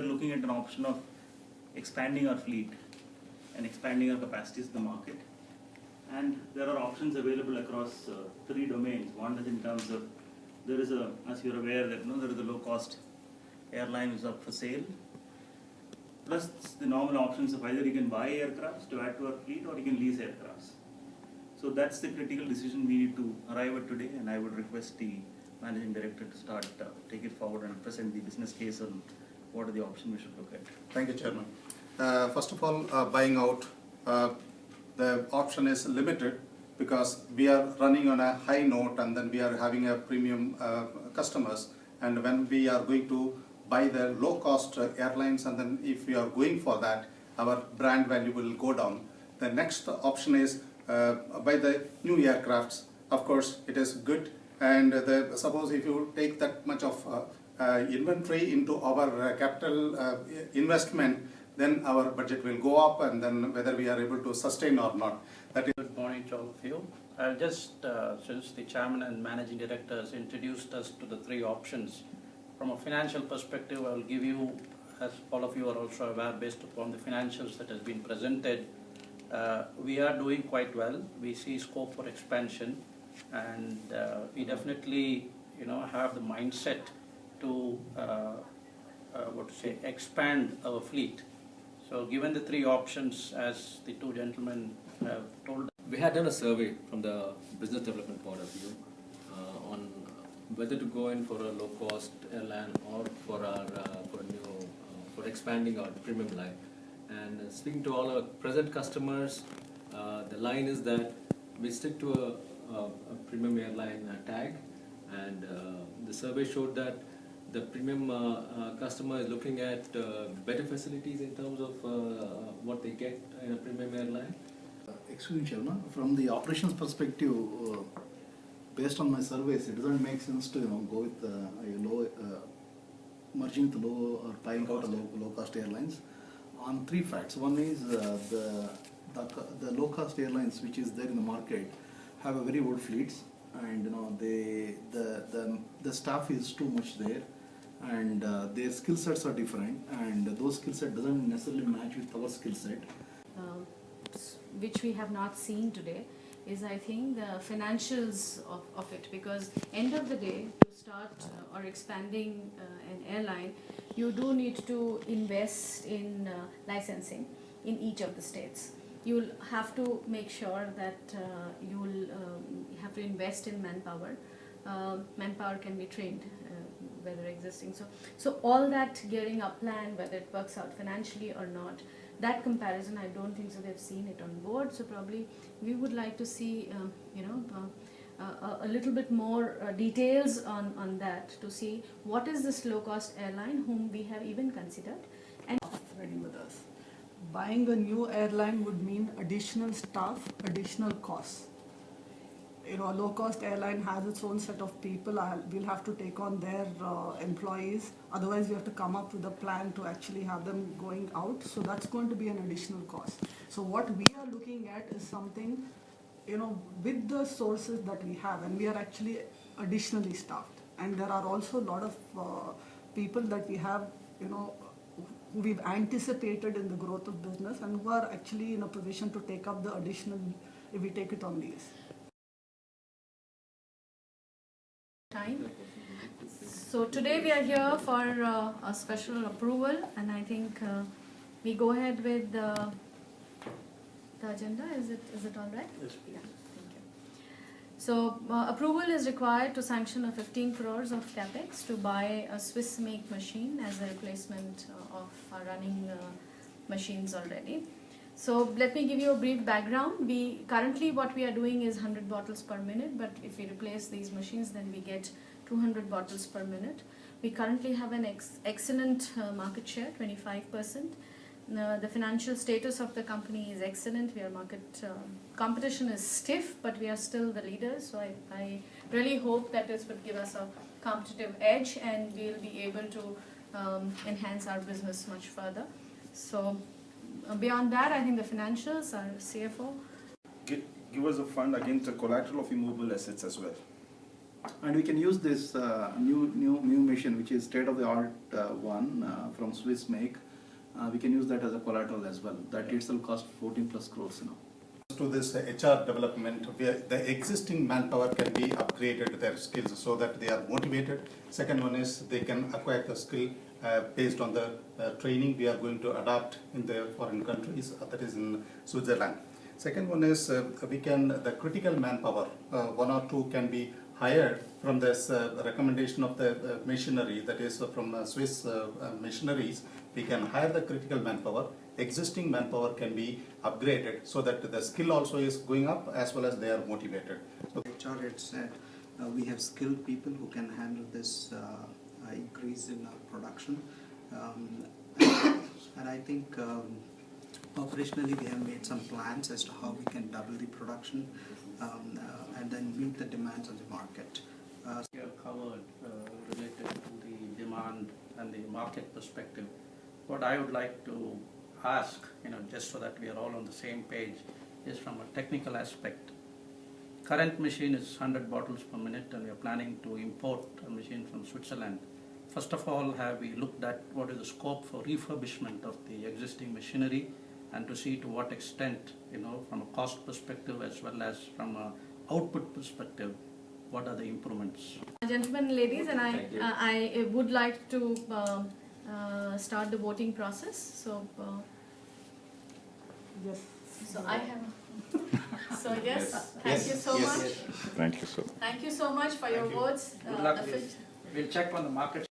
We're looking at an option of expanding our fleet and expanding our capacities in the market. And there are options available across three domains. One is in terms of, there is a, as you're aware that there is a low-cost airline is up for sale. Plus the normal options of either you can buy aircrafts to add to our fleet or you can lease aircrafts. So that's the critical decision we need to arrive at today, and I would request the Managing Director to start, take it forward and present the business case on what are the options we should look at. Thank you, Chairman. First of all, buying out, the option is limited because we are running on a high note and then we are having a premium customers, and when we are going to buy the low-cost airlines, and then if we are going for that, our brand value will go down. The next option is buy the new aircrafts. Of course, it is good, and suppose if you take that much of inventory into our capital investment, then our budget will go up, and then whether we are able to sustain or not. That is. Good morning to all of you. I'll just, since the Chairman and Managing Director has introduced us to the three options, from a financial perspective, I will give you, as all of you are also aware, based upon the financials that has been presented, we are doing quite well. We see scope for expansion, and we definitely, have the mindset to, expand our fleet. So, given the three options, as the two gentlemen have told us, we had done a survey from the business development point of view on whether to go in for a low-cost airline or for our for expanding our premium line. And speaking to all our present customers, the line is that we stick to a premium airline tag, and the survey showed that the premium customer is looking at better facilities in terms of what they get in a premium airline. Excuse me, Chairman, from the operations perspective, based on my surveys, it doesn't make sense to go with a low, merging with low or buying out low-cost airlines on three facts. One is the low-cost airlines which is there in the market have a very old fleets, and the staff is too much there, and their skill sets are different, and those skill set doesn't necessarily match with our skill set. Which we have not seen today is, I think, the financials of it, because end of the day, to start or expanding an airline, you do need to invest in licensing in each of the states. You'll have to make sure that you'll have to invest in manpower. Manpower can be trained, whether existing. So all that gearing up plan, whether it works out financially or not, that comparison, I don't think so they've seen it on board. So probably we would like to see, a little bit more details on that, to see what is this low-cost airline whom we have even considered. And ready with us. Buying a new airline would mean additional staff, additional costs. A low-cost airline has its own set of people. We'll have to take on their employees. Otherwise, we have to come up with a plan to actually have them going out. So that's going to be an additional cost. So what we are looking at is something, with the sources that we have, and we are actually additionally staffed. And there are also a lot of people that we have, who we've anticipated in the growth of business, and who are actually in a position to take up the additional if we take it on lease. Time. So today we are here for a special approval, and I think we go ahead with the agenda. Is it all right? Yes. Yeah. Thank you. So approval is required to sanction a 15 crores of capex to buy a Swiss-make machine as a replacement of our running machines already. So let me give you a brief background. Currently what we are doing is 100 bottles per minute, but if we replace these machines, then we get 200 bottles per minute. We currently have an excellent market share, 25%. The financial status of the company is excellent. We are competition is stiff, but we are still the leaders. So I really hope that this would give us a competitive edge, and we'll be able to enhance our business much further. So beyond that, I think the financials, our CFO. Give us a fund against the collateral of immovable assets as well. And we can use this new machine, which is state-of-the-art one from Swiss make. We can use that as a collateral as well. That itself cost 14 plus crores, To this HR development, where the existing manpower can be upgraded their skills so that they are motivated. Second one is they can acquire the skill based on the training we are going to adopt in the foreign countries, that is in Switzerland. Second one is the critical manpower, one or two can be hired from this recommendation of the machinery, that is from Swiss machineries. We can hire the critical manpower. Existing manpower can be upgraded so that the skill also is going up as well as they are motivated. So HR had said we have skilled people who can handle this increase in our production, and I think operationally we have made some plans as to how we can double the production and then meet the demands of the market. You have covered related to the demand and the market perspective. What I would like to ask, just so that we are all on the same page, is from a technical aspect. Current machine is 100 bottles per minute, and we are planning to import a machine from Switzerland. First of all, have we looked at what is the scope for refurbishment of the existing machinery, and to see to what extent, from a cost perspective as well as from a output perspective, what are the improvements? Gentlemen and ladies, and Thank you. I would like to start the voting process. So, Yes. so I have. So yes, thank Yes, you so yes. much. Thank you so much. Thank you so much for your Thank you. votes. Good luck. We'll check on the market